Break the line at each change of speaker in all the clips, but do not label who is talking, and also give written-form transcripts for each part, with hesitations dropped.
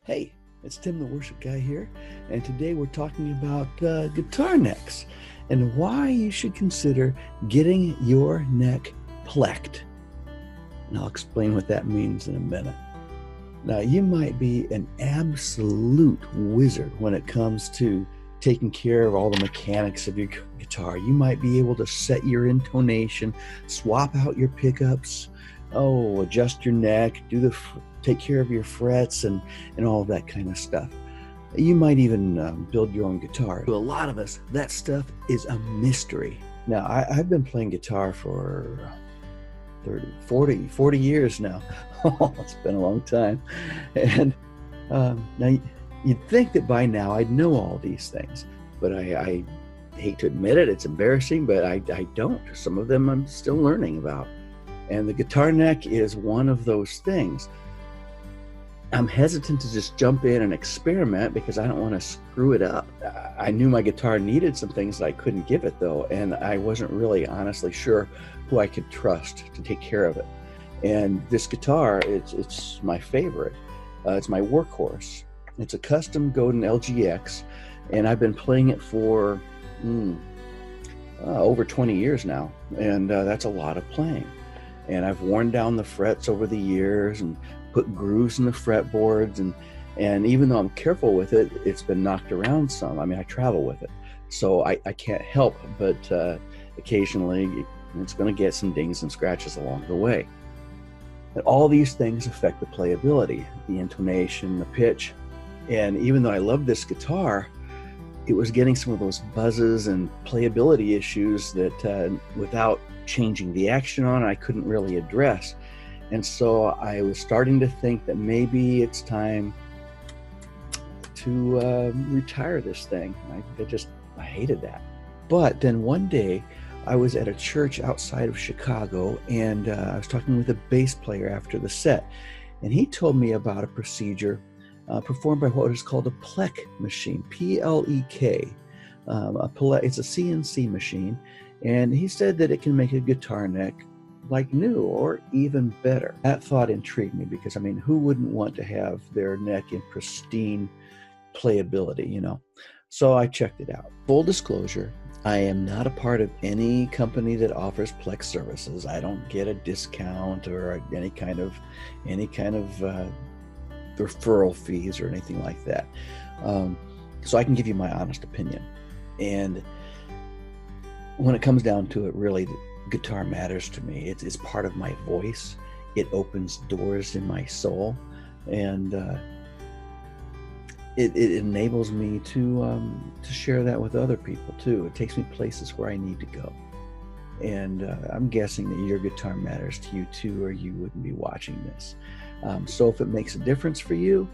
Hey, it's Tim the Worship Guy here, and today we're talking about guitar necks and why you should consider getting your neck Plek'd. And I'll explain what that means in a minute. Now, you might be an absolute wizard when it comes to taking care of all the mechanics of your guitar. You might be able to set your intonation, swap out your pickups, adjust your neck, take care of your frets and all of that kind of stuff. You might even build your own guitar. To a lot of us, that stuff is a mystery. Now, I've been playing guitar for 40 years now. It's been a long time. And now you'd think that by now I'd know all these things, but I hate to admit it, it's embarrassing, but I don't. Some of them I'm still learning about. And the guitar neck is one of those things. I'm hesitant to just jump in and experiment because I don't want to screw it up. I knew my guitar needed some things that I couldn't give it though, and I wasn't really honestly sure who I could trust to take care of it. And this guitar, it's my favorite. It's my workhorse. It's a custom Godin LGX, and I've been playing it for over 20 years now, and that's a lot of playing. And I've worn down the frets over the years and put grooves in the fretboards, and even though I'm careful with it, it's been knocked around some. I mean, I travel with it, so I can't help but occasionally it's going to get some dings and scratches along the way. And all these things affect the playability, the intonation, the pitch. And even though I love this guitar, it was getting some of those buzzes and playability issues that without changing the action on, I couldn't really address. And so I was starting to think that maybe it's time to retire this thing. I hated that. But then one day I was at a church outside of Chicago, and I was talking with a bass player after the set, and he told me about a procedure performed by what is called a Plek machine, P-L-E-K. It's a CNC machine, and he said that it can make a guitar neck like new or even better. That thought intrigued me because, I mean, who wouldn't want to have their neck in pristine playability, you know? So I checked it out. Full disclosure, I am not a part of any company that offers Plek services. I don't get a discount or any kind of referral fees or anything like that. So I can give you my honest opinion. And when it comes down to it, really, guitar matters to me. It's part of my voice. It opens doors in my soul, and it enables me to share that with other people too. It takes me places where I need to go. And I'm guessing that your guitar matters to you too, or you wouldn't be watching this. So if it makes a difference for you,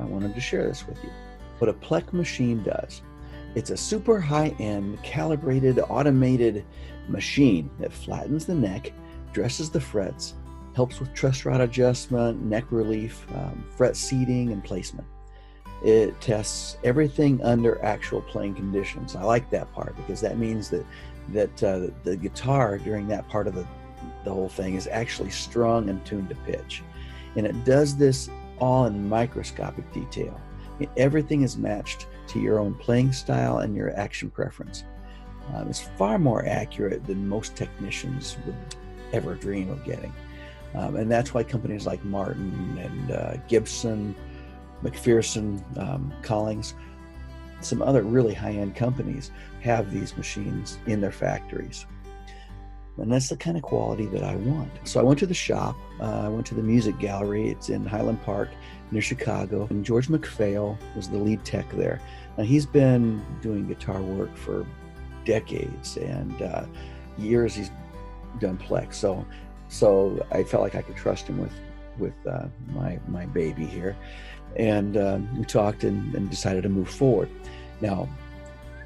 I wanted to share this with you. What a Plek machine does, it's a super high-end, calibrated, automated machine that flattens the neck, dresses the frets, helps with truss rod adjustment, neck relief, fret seating, and placement. It tests everything under actual playing conditions. I like that part because that means that the guitar during that part of the whole thing is actually strung and tuned to pitch. And it does this all in microscopic detail. Everything is matched to your own playing style and your action preference. It's far more accurate than most technicians would ever dream of getting. And that's why companies like Martin and Gibson, McPherson, Collings, some other really high-end companies have these machines in their factories. And that's the kind of quality that I want. So I went to the shop, I went to the music gallery. It's in Highland Park near Chicago. And George McPhail was the lead tech there. Now he's been doing guitar work for decades, and years he's done Plek. So I felt like I could trust him with my baby here. And we talked and decided to move forward. Now,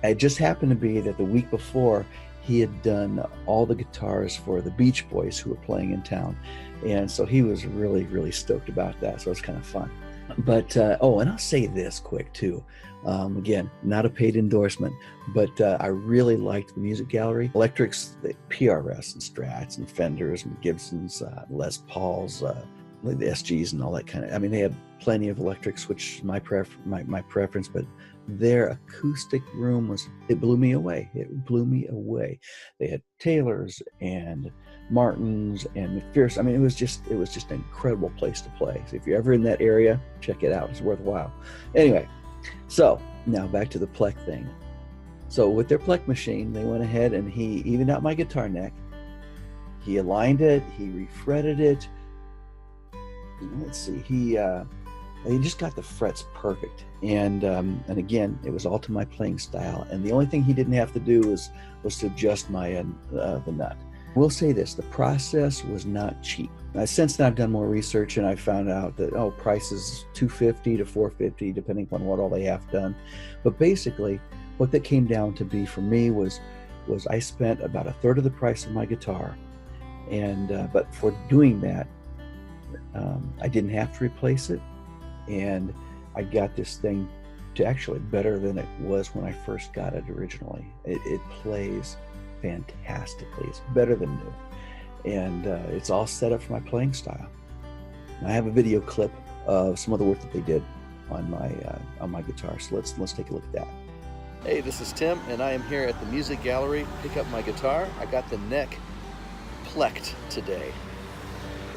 it just happened to be that the week before, he had done all the guitars for the Beach Boys who were playing in town. And so he was really, really stoked about that. So it's kind of fun. But, and I'll say this quick too. Again, not a paid endorsement, but I really liked the music gallery. Electrics, the PRS and Strats and Fenders and Gibsons, Les Pauls, like the SGs and all that kind of. I mean, they had plenty of electrics, which is my preference, but their acoustic room was, it blew me away. It blew me away. They had Taylors and Martins and McPherson. I mean, it was just an incredible place to play. So if you're ever in that area, check it out. It's worthwhile. Anyway, so now back to the Plek thing. So with their Plek machine, they went ahead and he evened out my guitar neck. He aligned it. He refretted it. Let's see. He just got the frets perfect, and again, it was all to my playing style. And the only thing he didn't have to do was to adjust my the nut. We'll say this: the process was not cheap. Since then, I've done more research, and I found out that prices $250 to $450, depending upon what all they have done. But basically, what that came down to be for me was I spent about a third of the price of my guitar, and but for doing that, I didn't have to replace it. And I got this thing to actually better than it was when I first got it originally. It plays fantastically. It's better than new, and it's all set up for my playing style. And I have a video clip of some of the work that they did on my guitar. So let's take a look at that. Hey, this is Tim, and I am here at the Music Gallery to pick up my guitar. I got the neck Plek'd today.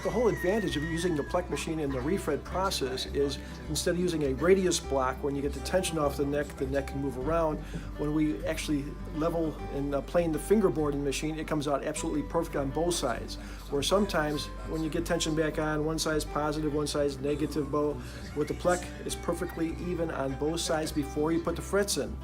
The whole advantage of using the Plek machine in the refred process is, instead of using a radius block, when you get the tension off the neck can move around. When we actually level and plane the fingerboard in the machine, it comes out absolutely perfect on both sides. Where sometimes when you get tension back on, one side is positive, one side is negative bow. With the Plek, it's perfectly even on both sides before you put the frets in.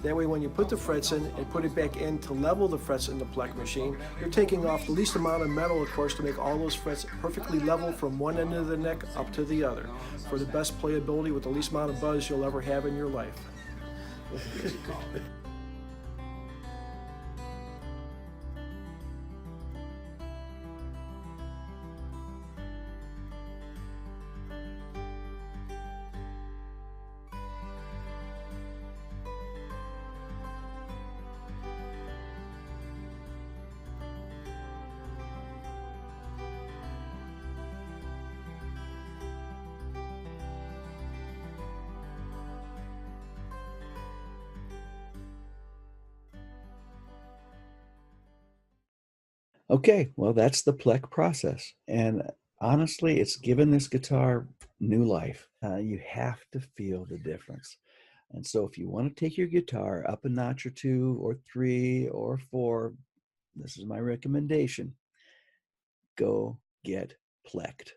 That way, when you put the frets in and put it back in to level the frets in the Plek machine, you're taking off the least amount of metal, of course, to make all those frets perfectly level from one end of the neck up to the other, for the best playability with the least amount of buzz you'll ever have in your life.
Okay, well, that's the Plek process. And honestly, it's given this guitar new life. You have to feel the difference. And so if you want to take your guitar up a notch or two or three or four, this is my recommendation. Go get Plek'd.